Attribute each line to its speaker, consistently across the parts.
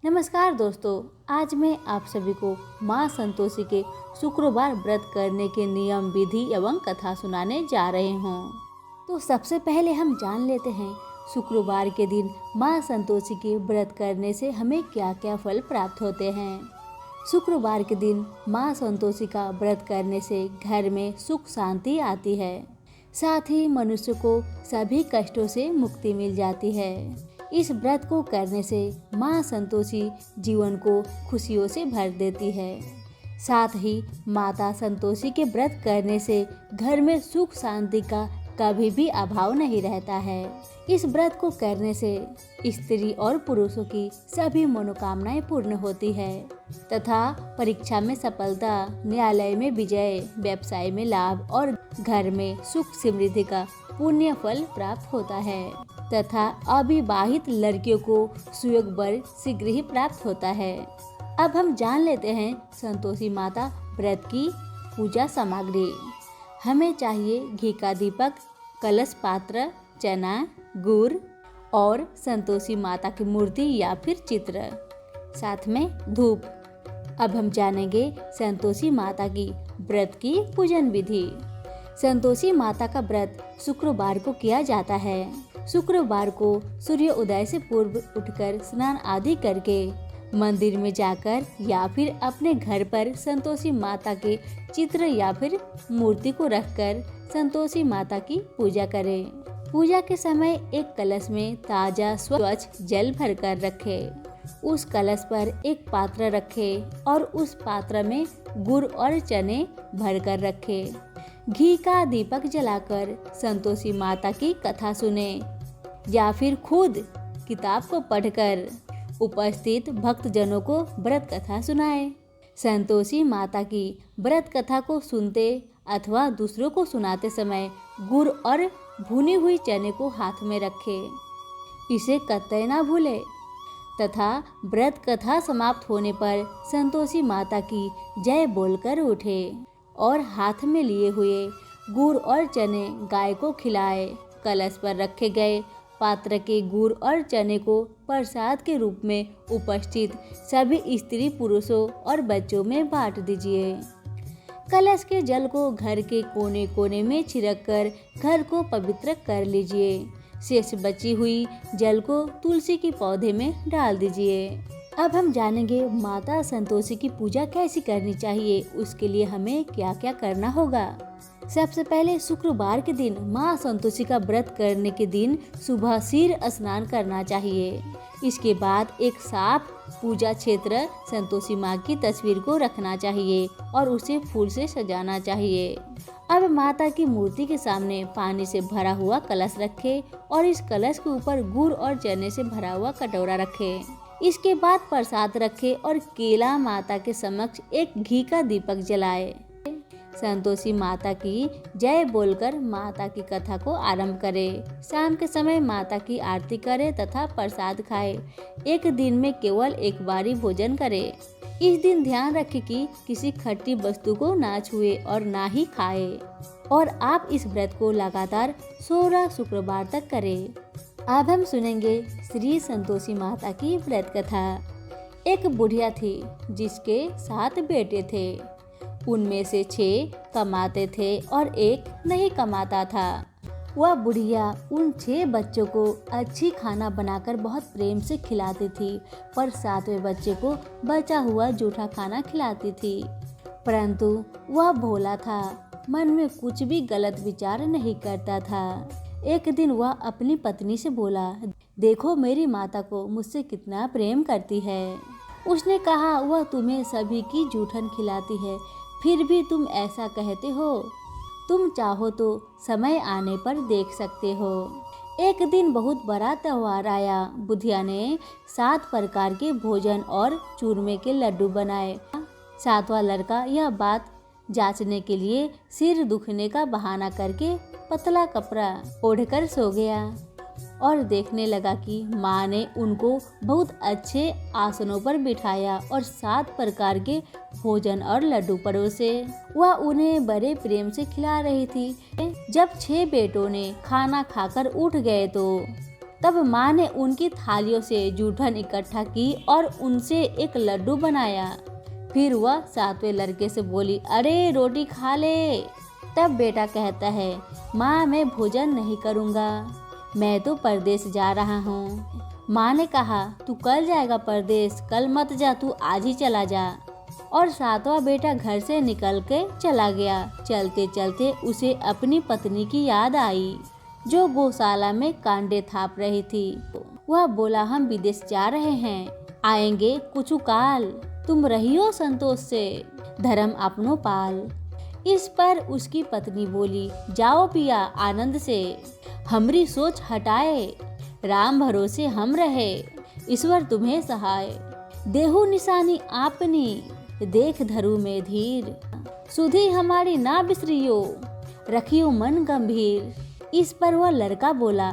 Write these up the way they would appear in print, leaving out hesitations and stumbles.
Speaker 1: नमस्कार दोस्तों, आज मैं आप सभी को माँ संतोषी के शुक्रवार व्रत करने के नियम, विधि एवं कथा सुनाने जा रहे हूँ। तो सबसे पहले हम जान लेते हैं शुक्रवार के दिन माँ संतोषी के व्रत करने से हमें क्या क्या फल प्राप्त होते हैं। शुक्रवार के दिन माँ संतोषी का व्रत करने से घर में सुख शांति आती है, साथ ही मनुष्य को सभी कष्टों से मुक्ति मिल जाती है। इस व्रत को करने से माँ संतोषी जीवन को खुशियों से भर देती है। साथ ही माता संतोषी के व्रत करने से घर में सुख शांति का कभी भी अभाव नहीं रहता है। इस व्रत को करने से स्त्री और पुरुषों की सभी मनोकामनाएं पूर्ण होती है तथा परीक्षा में सफलता, न्यायालय में विजय, व्यवसाय में लाभ और घर में सुख समृद्धि का पुण्य फल प्राप्त होता है तथा अविवाहित लड़कियों को सुयोग वर शीघ्र ही प्राप्त होता है। अब हम जान लेते हैं संतोषी माता व्रत की पूजा सामग्री। हमें चाहिए घी का दीपक, कलश पात्र, चना, गुड़ और संतोषी माता की मूर्ति या फिर चित्र, साथ में धूप। अब हम जानेंगे संतोषी माता की व्रत की पूजन विधि। संतोषी माता का व्रत शुक्रवार को किया जाता है। शुक्रवार को सूर्य उदय से पूर्व उठकर स्नान आदि करके मंदिर में जाकर या फिर अपने घर पर संतोषी माता के चित्र या फिर मूर्ति को रखकर संतोषी माता की पूजा करें। पूजा के समय एक कलश में ताजा स्वच्छ जल भरकर रखें। उस कलश पर एक पात्र रखें और उस पात्र में गुड़ और चने भरकर रखें। घी का दीपक जलाकर संतोषी माता की कथा सुने या फिर खुद किताब को पढ़कर उपस्थित भक्तजनों को व्रत कथा सुनाएं। संतोषी माता की व्रत कथा को सुनते अथवा दूसरों को सुनाते समय गुड़ और भुनी हुई चने को हाथ में रखें। इसे कतई ना भूले तथा व्रत कथा समाप्त होने पर संतोषी माता की जय बोलकर उठे और हाथ में लिए हुए गुड़ और चने गाय को खिलाए। कलश पर रखे गए पात्र के गुड़ और चने को प्रसाद के रूप में उपस्थित सभी स्त्री पुरुषों और बच्चों में बांट दीजिए। कलश के जल को घर के कोने कोने में छिड़क कर घर को पवित्र कर लीजिए। शेष बची हुई जल को तुलसी के पौधे में डाल दीजिए। अब हम जानेंगे माता संतोषी की पूजा कैसी करनी चाहिए, उसके लिए हमें क्या क्या करना होगा। सबसे पहले शुक्रवार के दिन माँ संतोषी का व्रत करने के दिन सुबह सिर स्नान करना चाहिए। इसके बाद एक साफ पूजा क्षेत्र संतोषी माँ की तस्वीर को रखना चाहिए और उसे फूल से सजाना चाहिए। अब माता की मूर्ति के सामने पानी से भरा हुआ कलश रखें और इस कलश के ऊपर गुड़ और चने से भरा हुआ कटोरा रखें। इसके बाद प्रसाद रखें और केला माता के समक्ष एक घी का दीपक जलाए। संतोषी माता की जय बोलकर माता की कथा को आरंभ करें। शाम के समय माता की आरती करें तथा प्रसाद खाएं। एक दिन में केवल एक बारी भोजन करें। इस दिन ध्यान रखें कि किसी खट्टी वस्तु को ना छुए और ना ही खाए और आप इस व्रत को लगातार 16 शुक्रवार तक करें। अब हम सुनेंगे श्री संतोषी माता की व्रत कथा। एक बुढ़िया थी जिसके 7 बेटे थे। उनमें से 6 कमाते थे और एक नहीं कमाता था। वह बुढ़िया उन 6 बच्चों को अच्छी खाना बनाकर बहुत प्रेम से खिलाती थी, पर 7वें बच्चे को बचा हुआ जूठा खाना खिलाती थी। परंतु वह भोला था, मन में कुछ भी गलत विचार नहीं करता था। एक दिन वह अपनी पत्नी से बोला, देखो मेरी माता को मुझसे कितना प्रेम करती है। उसने कहा, वह तुम्हें सभी की जूठन खिलाती है, फिर भी तुम ऐसा कहते हो। तुम चाहो तो समय आने पर देख सकते हो। एक दिन बहुत बड़ा त्योहार आया। बुधिया ने 7 प्रकार के भोजन और चूरमे के लड्डू बनाए। 7वां लड़का यह बात जांचने के लिए सिर दुखने का बहाना करके पतला कपड़ा ओढ़कर सो गया और देखने लगा कि माँ ने उनको बहुत अच्छे आसनों पर बिठाया और 7 प्रकार के भोजन और लड्डू परोसे। वह उन्हें बड़े प्रेम से खिला रही थी। जब 6 बेटों ने खाना खाकर उठ गए तो तब माँ ने उनकी थालियों से जूठन इकट्ठा की और उनसे एक लड्डू बनाया। फिर वह सातवें लड़के से बोली, अरे रोटी खा ले। तब बेटा कहता है, माँ मैं भोजन नहीं करूँगा, मैं तो परदेश जा रहा हूँ। माँ ने कहा, तू कल जाएगा परदेश, कल मत जा, तू आज ही चला जा। और सातवां बेटा घर से निकल के चला गया। चलते चलते उसे अपनी पत्नी की याद आई जो गौशाला में कांडे थाप रही थी। वह बोला, हम विदेश जा रहे हैं, आएंगे कुछ काल, तुम रहियो संतोष से, धर्म अपनो पाल। इस पर उसकी पत्नी बोली, जाओ पिया आनंद से, हमरी सोच हटाए, राम भरोसे हम रहे, ईश्वर तुम्हें सहाय, देहु निशानी आपनी, देख धरु में धीर, सुधी हमारी ना बिसरियो, रखियो मन गंभीर। इस पर वह लड़का बोला,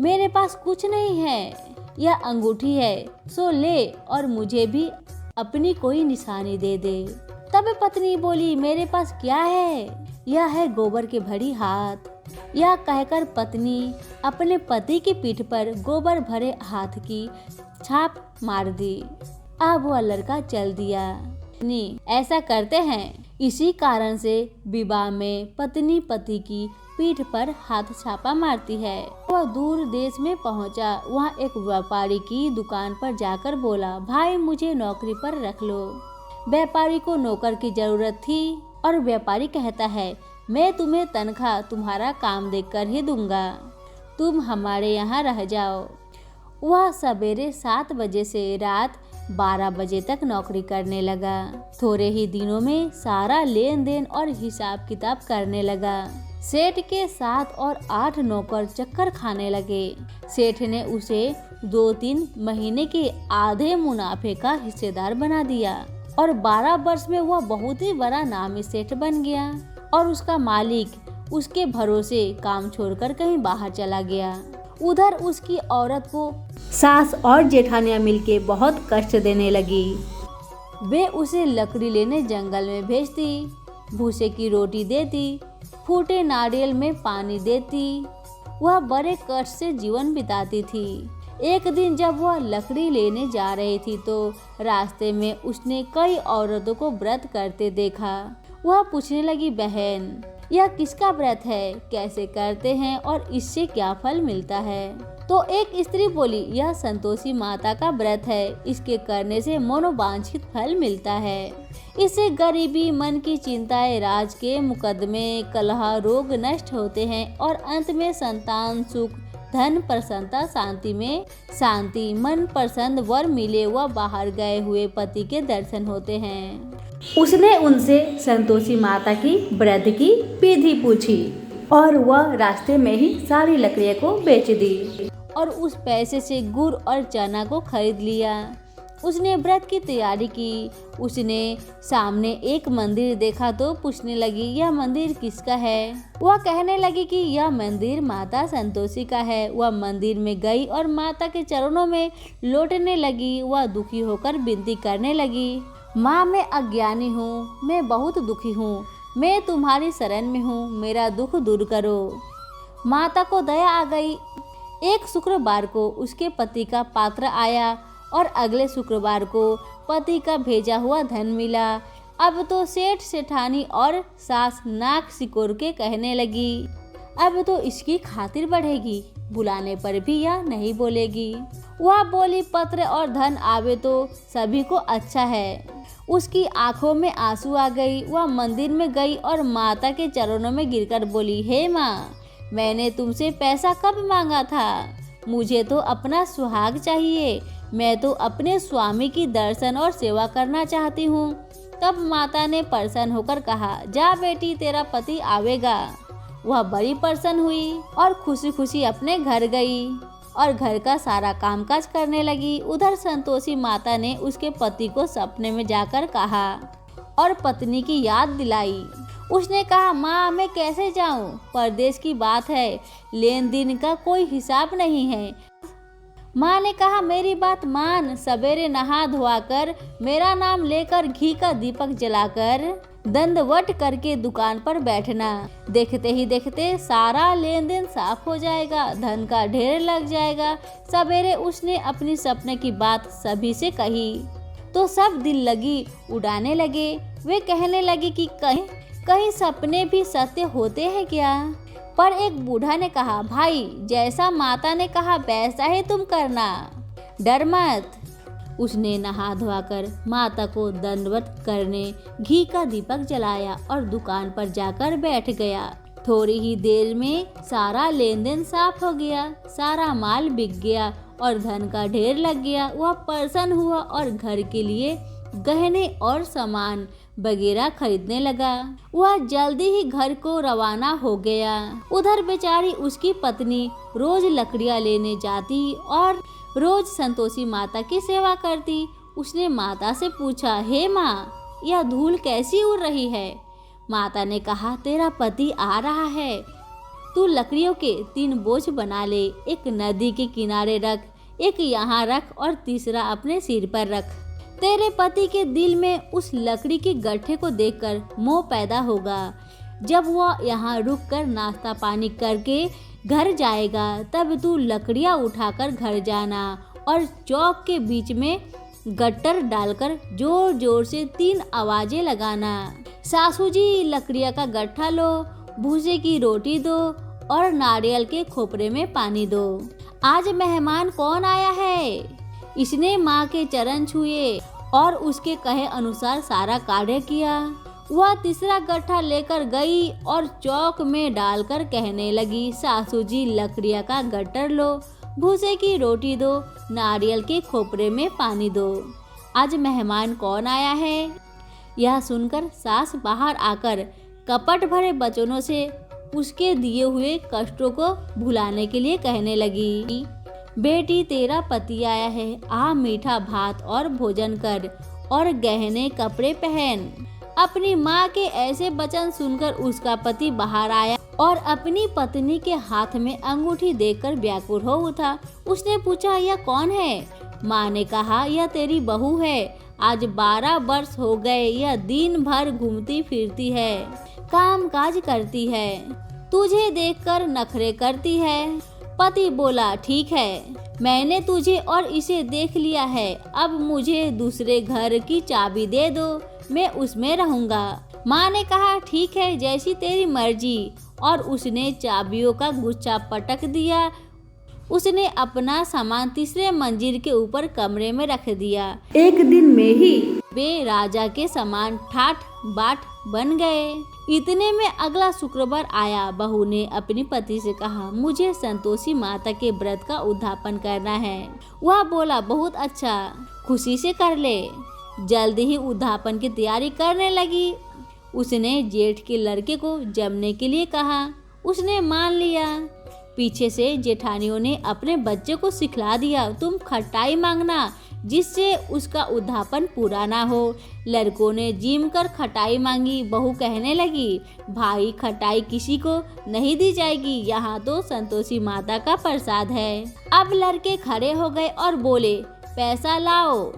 Speaker 1: मेरे पास कुछ नहीं है, यह अंगूठी है, सो ले और मुझे भी अपनी कोई निशानी दे दे। तब पत्नी बोली, मेरे पास क्या है, यह है गोबर के भरी हाथ। यह कहकर पत्नी अपने पति की पीठ पर गोबर भरे हाथ की छाप मार दी। अब वह लड़का चल दिया। ऐसा करते हैं, इसी कारण से विवाह में पत्नी पति की पीठ पर हाथ छापा मारती है। वह दूर देश में पहुंचा। वहाँ एक व्यापारी की दुकान पर जाकर बोला, भाई मुझे नौकरी पर रख लो। व्यापारी को नौकर की जरूरत थी और व्यापारी कहता है, मैं तुम्हें तनख्वाह तुम्हारा काम देखकर ही दूंगा, तुम हमारे यहाँ रह जाओ। वह सवेरे 7 बजे से रात 12 बजे तक नौकरी करने लगा। थोड़े ही दिनों में सारा लेन देन और हिसाब किताब करने लगा। सेठ के 7 और 8 नौकर चक्कर खाने लगे। सेठ ने उसे 2-3 महीने के आधे मुनाफे का हिस्सेदार बना दिया और 12 वर्ष में वह बहुत ही बड़ा नामी सेठ बन गया और उसका मालिक उसके भरोसे काम छोड़कर कहीं बाहर चला गया। उधर उसकी औरत को सास और जेठानियां मिलके बहुत कष्ट देने लगी। वे उसे लकड़ी लेने जंगल में भेजती, भूसे की रोटी देती, फूटे नारियल में पानी देती। वह बड़े कष्ट से जीवन बिताती थी। एक दिन जब वह लकड़ी लेने जा रही थी तो रास्ते में उसने कई औरतों को व्रत करते देखा। वह पूछने लगी, बहन यह किसका व्रत है, कैसे करते हैं और इससे क्या फल मिलता है? तो एक स्त्री बोली, यह संतोषी माता का व्रत है, इसके करने से मनोवांछित फल मिलता है। इससे गरीबी, मन की चिंताएं, राज के मुकदमे, कलह, रोग नष्ट होते हैं और अंत में संतान सुख, धन प्रसन्नता, शांति में शांति, मन प्रसन्न, वर मिले व बाहर गए हुए पति के दर्शन होते हैं। उसने उनसे संतोषी माता की व्रत की विधि पूछी और वह रास्ते में ही सारी लकड़ियों को बेच दी और उस पैसे से गुड़ और चना को खरीद लिया। उसने व्रत की तैयारी की। उसने सामने एक मंदिर देखा तो पूछने लगी, यह मंदिर किसका है? वह कहने लगी कि यह मंदिर माता संतोषी का है। वह मंदिर में गई और माता के चरणों में लौटने लगी। वह दुखी होकर विनती करने लगी, माँ मैं अज्ञानी हूँ, मैं बहुत दुखी हूँ, मैं तुम्हारी शरण में हूँ, मेरा दुख दूर करो। माता को दया आ गई। एक शुक्रवार को उसके पति का पात्र आया और अगले शुक्रवार को पति का भेजा हुआ धन मिला। अब तो सेठ सेठानी और सास नाक सिकोड़ के कहने लगी, अब तो इसकी खातिर बढ़ेगी, बुलाने पर भी यह नहीं बोलेगी। वह बोली, पत्र और धन आवे तो सभी को अच्छा है। उसकी आंखों में आंसू आ गई। वह मंदिर में गई और माता के चरणों में गिरकर बोली, हे माँ, मैंने तुमसे पैसा कब मांगा था? मुझे तो अपना सुहाग चाहिए, मैं तो अपने स्वामी की दर्शन और सेवा करना चाहती हूँ। तब माता ने प्रसन्न होकर कहा, जा बेटी, तेरा पति आवेगा। वह बड़ी प्रसन्न हुई और खुशी खुशी अपने घर गई और घर का सारा कामकाज करने लगी। उधर संतोषी माता ने उसके पति को सपने में जाकर कहा और पत्नी की याद दिलाई। उसने कहा, माँ मैं कैसे जाऊँ, परदेश की बात है, लेन देन का कोई हिसाब नहीं है। माँ ने कहा, मेरी बात मान, सवेरे नहा धोआकर मेरा नाम लेकर घी का दीपक जलाकर दंडवत करके दुकान पर बैठना। देखते ही देखते सारा लेन देन साफ हो जाएगा, धन का ढेर लग जाएगा। सवेरे उसने अपनी सपने की बात सभी से कही तो सब दिल लगी उड़ाने लगे। वे कहने लगे कि कहीं सपने भी सत्य होते हैं क्या। पर एक बूढ़ा ने कहा, भाई जैसा माता ने कहा वैसा ही तुम करना, डर मत। उसने नहा धोकर माता को दंडवत करने घी का दीपक जलाया और दुकान पर जाकर बैठ गया। थोड़ी ही देर में सारा लेन देन साफ हो गया, सारा माल बिक गया और धन का ढेर लग गया। वह प्रसन्न हुआ और घर के लिए गहने और सामान वगैरह खरीदने लगा। वह जल्दी ही घर को रवाना हो गया। उधर बेचारी उसकी पत्नी रोज लकड़ियां लेने जाती और रोज संतोषी माता की सेवा करती। उसने माता से पूछा, हे माँ, यह धूल कैसी उड़ रही है। माता ने कहा, तेरा पति आ रहा है, तू लकड़ियों के 3 बोझ बना ले, एक नदी के किनारे रख, एक यहाँ रख और तीसरा अपने सिर पर रख। तेरे पति के दिल में उस लकड़ी के गड्ढे को देखकर मोह पैदा होगा। जब वह यहाँ रुककर नाश्ता पानी करके घर जाएगा तब तू लकड़ियाँ उठाकर घर जाना और चौक के बीच में गट्टर डालकर जोर जोर से 3 आवाजें लगाना। सासू जी लकड़ियाँ का गट्ठा लो, भूसे की रोटी दो और नारियल के खोपरे में पानी दो। आज मेहमान कौन आया है। इसने माँ के चरण छुए और उसके कहे अनुसार सारा कार्य किया। वह तीसरा गट्ठा लेकर गई और चौक में डालकर कहने लगी, सासू जी लकड़ियाँ का गट्टर लो, भूसे की रोटी दो, नारियल के खोपरे में पानी दो। आज मेहमान कौन आया है। यह सुनकर सास बाहर आकर कपट भरे वचनों से उसके दिए हुए कष्टों को भुलाने के लिए कहने लगी, बेटी तेरा पति आया है, आ मीठा भात और भोजन कर और गहने कपड़े पहन। अपनी माँ के ऐसे वचन सुनकर उसका पति बाहर आया और अपनी पत्नी के हाथ में अंगूठी देखकर व्याकुल हो उठा। उसने पूछा, यह कौन है। माँ ने कहा, यह तेरी बहू है, आज 12 वर्ष हो गए, यह दिन भर घूमती फिरती है, काम काज करती है, तुझे देखकर नखरे करती है। पति बोला, ठीक है, मैंने तुझे और इसे देख लिया है, अब मुझे दूसरे घर की चाबी दे दो, मैं उसमें रहूंगा। माँ ने कहा, ठीक है, जैसी तेरी मर्जी। और उसने चाबियों का गुच्छा पटक दिया। उसने अपना सामान तीसरे मंजिल के ऊपर कमरे में रख दिया। एक दिन में ही वे राजा के समान ठाठ बाट बन गए। इतने में अगला शुक्रवार आया। बहू ने अपने पति से कहा, मुझे संतोषी माता के व्रत का उद्यापन करना है। वह बोला, बहुत अच्छा, खुशी से कर ले। जल्दी ही उद्यापन की तैयारी करने लगी। उसने जेठ के लड़के को जमने के लिए कहा। उसने मान लिया। पीछे से जेठानियों ने अपने बच्चे को सिखला दिया, तुम खटाई मांगना जिससे उसका उद्यापन पूरा ना हो। लड़कों ने जिम कर खटाई मांगी। बहू कहने लगी, भाई खटाई किसी को नहीं दी जाएगी, यहाँ तो संतोषी माता का प्रसाद है। अब लड़के खड़े हो गए और बोले, पैसा लाओ।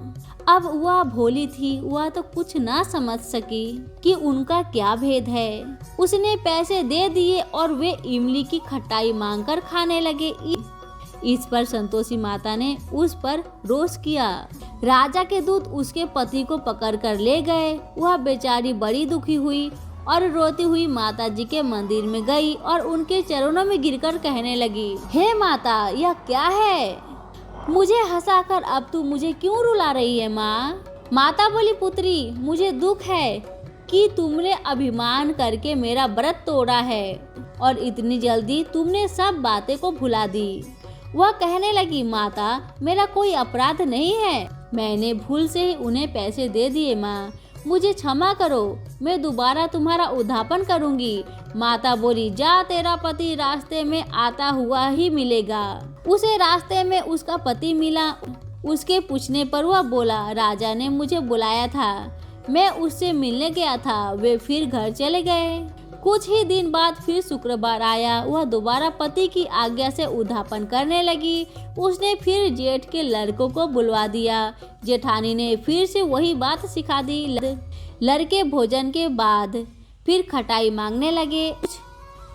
Speaker 1: अब वह भोली थी, वह तो कुछ ना समझ सकी कि उनका क्या भेद है। उसने पैसे दे दिए और वे इमली की खटाई मांगकर खाने लगे। इस पर संतोषी माता ने उस पर रोष किया। राजा के दूत उसके पति को पकड़कर ले गए। वह बेचारी बड़ी दुखी हुई और रोती हुई माता जी के मंदिर में गई और उनके चरणों में गिरकर कहने लगी, हे माता, यह क्या है। मुझे हंसाकर अब तू मुझे क्यों रुला रही है माँ। माता बोली, पुत्री, मुझे दुख है कि तुमने अभिमान करके मेरा व्रत तोड़ा है और इतनी जल्दी तुमने सब बातें को भुला दी। वह कहने लगी, माता, मेरा कोई अपराध नहीं है, मैंने भूल से ही उन्हें पैसे दे दिए। माँ, मुझे क्षमा करो, मैं दोबारा तुम्हारा उद्यापन करूंगी। माता बोली, जा, तेरा पति रास्ते में आता हुआ ही मिलेगा। उसे रास्ते में उसका पति मिला। उसके पूछने पर वह बोला, राजा ने मुझे बुलाया था, मैं उससे मिलने गया था। वे फिर घर चले गए। कुछ ही दिन बाद फिर शुक्रवार आया। वह दोबारा पति की आज्ञा से उद्यापन करने लगी। उसने फिर जेठ के लड़कों को बुलवा दिया। जेठानी ने फिर से वही बात सिखा दी। लड़के भोजन के बाद फिर खटाई मांगने लगे।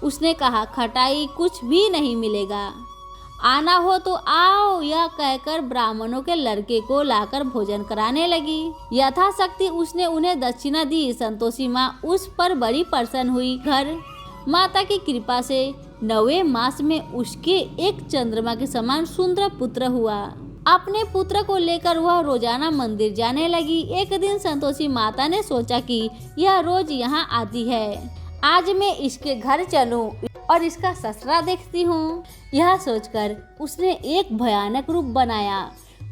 Speaker 1: उसने कहा, खटाई कुछ भी नहीं मिलेगा, आना हो तो आओ, यह कहकर ब्राह्मणों के लड़के को लाकर भोजन कराने लगी। यथाशक्ति उसने उन्हें दक्षिणा दी। संतोषी माँ उस पर बड़ी प्रसन्न हुई। घर माता की कृपा से 9वें मास में उसके एक चंद्रमा के समान सुंदर पुत्र हुआ। अपने पुत्र को लेकर वह रोजाना मंदिर जाने लगी। एक दिन संतोषी माता ने सोचा कि यह रोज यहाँ आती है, आज मैं इसके घर चलूं और इसका ससुरा देखती हूँ। यह सोचकर उसने एक भयानक रूप बनाया।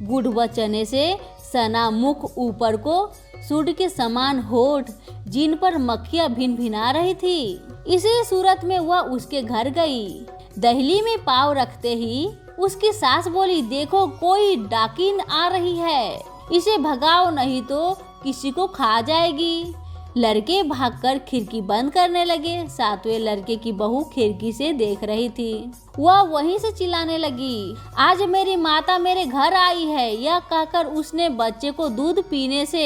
Speaker 1: गुड़ व चने से सना मुख, ऊपर को सूर्य के समान होठ, जिन पर मक्खियाँ भिन भिना रही थी। इसी सूरत में वह उसके घर गई। दहली में पाँव रखते ही उसकी सास बोली, देखो कोई डाकिन आ रही है, इसे भगाओ नहीं तो किसी को खा जाएगी। लड़के भागकर खिड़की बंद करने लगे। 7वें लड़के की बहू खिड़की से देख रही थी। वह वहीं से चिल्लाने लगी, आज मेरी माता मेरे घर आई है। यह कहकर उसने बच्चे को दूध पीने से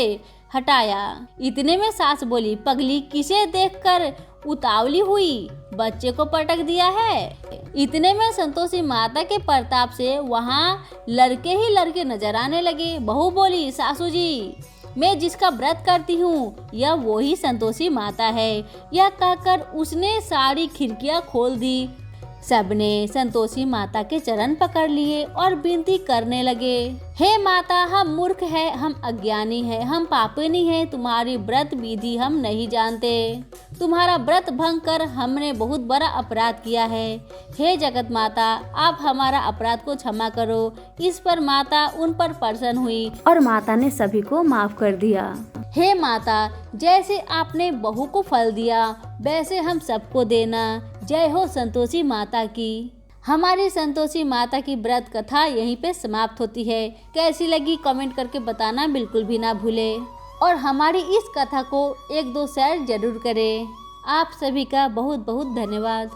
Speaker 1: हटाया। इतने में सास बोली, पगली किसे देखकर उतावली हुई, बच्चे को पटक दिया है। इतने में संतोषी माता के प्रताप से वहाँ लड़के ही लड़के नजर आने लगे। बहू बोली, सासू जी, मैं जिसका व्रत करती हूँ यह वही संतोषी माता है। यह कहकर उसने सारी खिड़कियाँ खोल दी। सबने संतोषी माता के चरण पकड़ लिए और विनती करने लगे, हे माता, हम मूर्ख है, हम अज्ञानी है, हम पापिनी है, तुम्हारी व्रत विधि हम नहीं जानते। तुम्हारा व्रत भंग कर हमने बहुत बड़ा अपराध किया है। हे जगत माता, आप हमारा अपराध को क्षमा करो। इस पर माता उन पर प्रसन्न हुई और माता ने सभी को माफ कर दिया। हे माता, जैसे आपने बहू को फल दिया वैसे हम सबको देना। जय हो संतोषी माता की। हमारी संतोषी माता की व्रत कथा यहीं पे समाप्त होती है। कैसी लगी कमेंट करके बताना बिल्कुल भी ना भूले और हमारी इस कथा को 1-2 शेयर जरूर करें। आप सभी का बहुत बहुत धन्यवाद।